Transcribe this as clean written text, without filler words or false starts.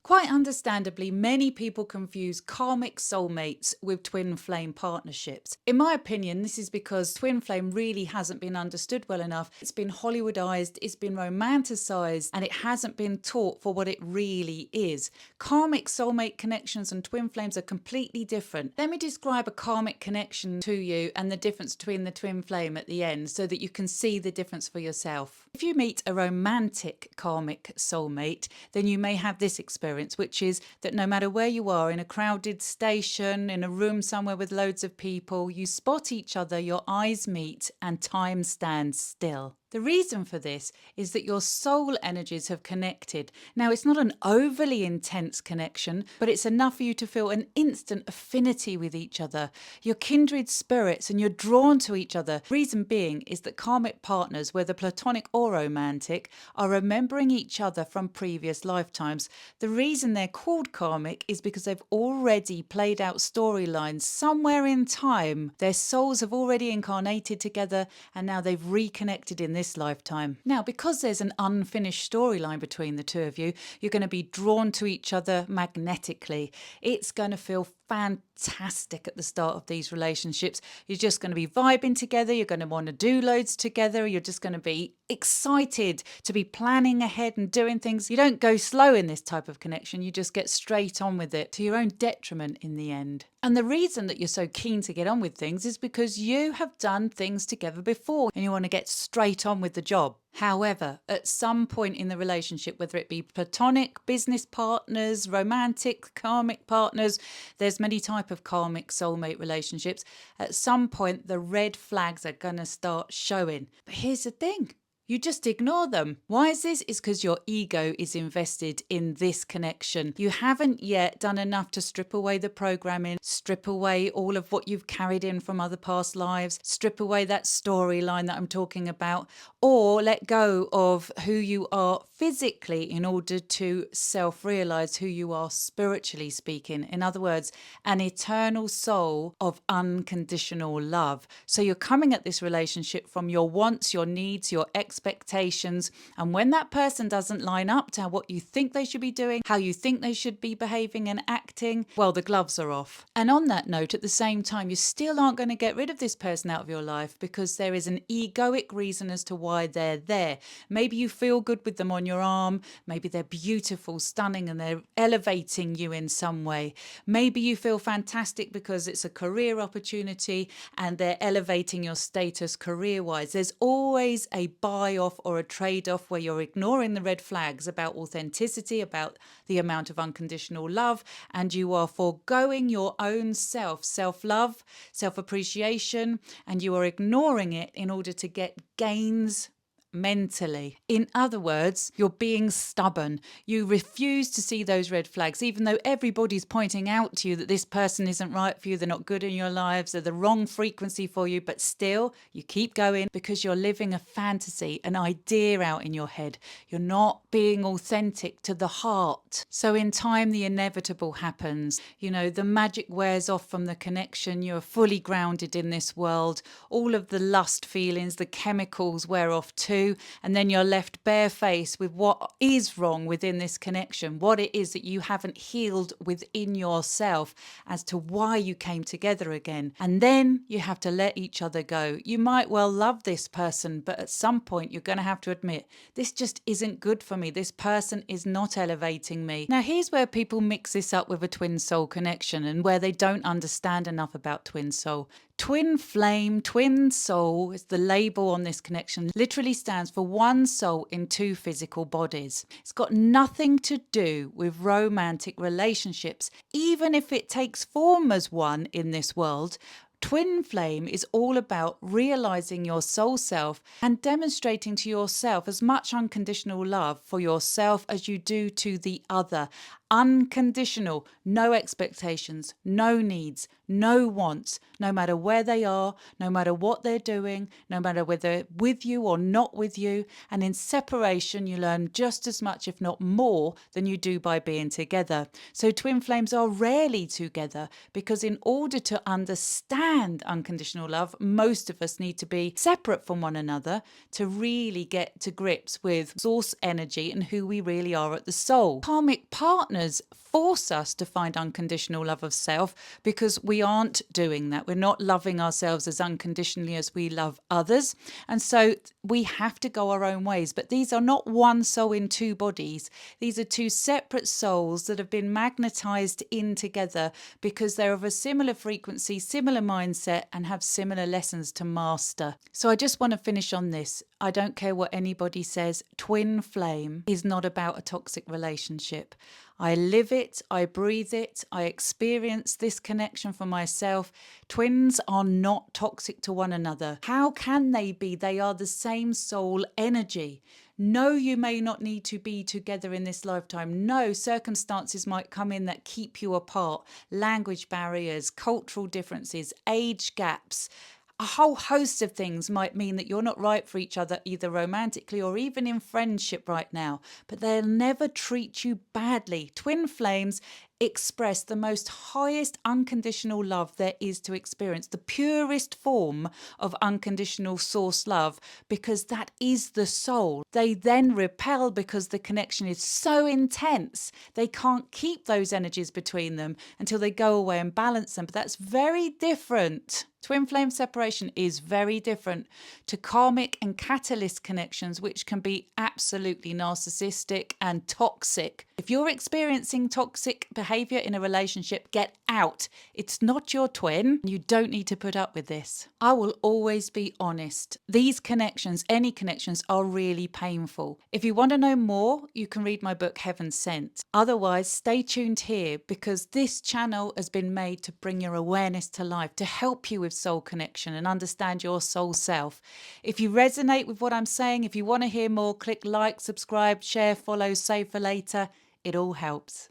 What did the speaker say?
Quite understandably, many people confuse karmic soulmates with twin flame partnerships. In my opinion, this is because twin flame really hasn't been understood well enough. It's been Hollywoodized, it's been romanticized, and it hasn't been taught for what it really is. Karmic soulmate connections and twin flames are completely different. Let me describe a karmic connection to you and the difference between the twin flame at the end so that you can see the difference for yourself. If you meet a romantic karmic soulmate, then you may have this experience, which is that no matter where you are, in a crowded station, in a room somewhere with loads of people, you spot each other, your eyes meet, and time stands still. The reason for this is that your soul energies have connected. Now, it's not an overly intense connection, but it's enough for you to feel an instant affinity with each other. You're kindred spirits and you're drawn to each other. Reason being is that karmic partners, whether platonic or romantic, are remembering each other from previous lifetimes. The reason they're called karmic is because they've already played out storylines somewhere in time. Their souls have already incarnated together and now they've reconnected in this lifetime. Now, because there's an unfinished storyline between the two of you, you're going to be drawn to each other magnetically. It's going to feel fantastic at the start of these relationships. You're just going to be vibing together. You're going to want to do loads together. You're just going to be excited to be planning ahead and doing things. You don't go slow in this type of connection. You just get straight on with it to your own detriment in the end. And the reason that you're so keen to get on with things is because you have done things together before and you want to get straight on with the job. However, at some point in the relationship, whether it be platonic, business partners, romantic, karmic partners, there's many types of karmic soulmate relationships. At some point, the red flags are going to start showing. But here's the thing. You just ignore them. Why is this? It's because your ego is invested in this connection. You haven't yet done enough to strip away the programming, strip away all of what you've carried in from other past lives, strip away that storyline that I'm talking about, or let go of who you are physically in order to self-realize who you are spiritually speaking. In other words, an eternal soul of unconditional love. So you're coming at this relationship from your wants, your needs, your expectations. And when that person doesn't line up to what you think they should be doing, how you think they should be behaving and acting, well, the gloves are off. And on that note, at the same time, you still aren't going to get rid of this person out of your life because there is an egoic reason as to why they're there. Maybe you feel good with them on your arm. Maybe they're beautiful, stunning, and they're elevating you in some way. Maybe you feel fantastic because it's a career opportunity and they're elevating your status career-wise. There's always a buy-off or a trade-off where you're ignoring the red flags about authenticity, about the amount of unconditional love, and you are foregoing your own self-love, self-appreciation, and you are ignoring it in order to get gains mentally. In other words, you're being stubborn. You refuse to see those red flags, even though everybody's pointing out to you that this person isn't right for you, they're not good in your lives, they're the wrong frequency for you, but still you keep going because you're living a fantasy, an idea out in your head. You're not being authentic to the heart. So in time, the inevitable happens. You know, the magic wears off from the connection. You're fully grounded in this world. All of the lust feelings, the chemicals wear off too. And then you're left barefaced with what is wrong within this connection, what it is that you haven't healed within yourself as to why you came together again. And then you have to let each other go. You might well love this person, but at some point you're going to have to admit, this just isn't good for me. This person is not elevating me. Now, here's where people mix this up with a twin soul connection and where they don't understand enough about twin soul. Twin flame, twin soul is the label on this connection, literally stands for one soul in two physical bodies. It's got nothing to do with romantic relationships, even if it takes form as one in this world. Twin flame is all about realizing your soul self and demonstrating to yourself as much unconditional love for yourself as you do to the other. Unconditional, no expectations, no needs, no wants, no matter where they are, no matter what they're doing, no matter whether they're with you or not with you. And in separation, you learn just as much, if not more, than you do by being together. So twin flames are rarely together because in order to understand understand unconditional love, most of us need to be separate from one another to really get to grips with source energy and who we really are at the soul. Karmic partners force us to find unconditional love of self because we aren't doing that. We're not loving ourselves as unconditionally as we love others. And so we have to go our own ways. But these are not one soul in two bodies. These are two separate souls that have been magnetized in together because they're of a similar frequency, similar mindset, and have similar lessons to master. So I just want to finish on this. I don't care what anybody says. Twin flame is not about a toxic relationship. I live it, I breathe it, I experience this connection for myself. Twins are not toxic to one another. How can they be? They are the same soul energy. No, you may not need to be together in this lifetime. No, circumstances might come in that keep you apart. Language barriers, cultural differences, age gaps. A whole host of things might mean that you're not right for each other, either romantically or even in friendship right now, but they'll never treat you badly. Twin flames express the most highest unconditional love there is to experience, the purest form of unconditional source love, because that is the soul. They then repel because the connection is so intense. They can't keep those energies between them until they go away and balance them. But that's very different. Twin flame separation is very different to karmic and catalyst connections, which can be absolutely narcissistic and toxic. If you're experiencing toxic behavior in a relationship, get out. It's not your twin. You don't need to put up with this. I will always be honest. These connections, any connections, are really painful. If you want to know more, you can read my book, Heaven Sent. Otherwise, stay tuned here because this channel has been made to bring your awareness to life, to help you with soul connection and understand your soul self. If you resonate with what I'm saying, if you want to hear more, click like, subscribe, share, follow, save for later. It all helps.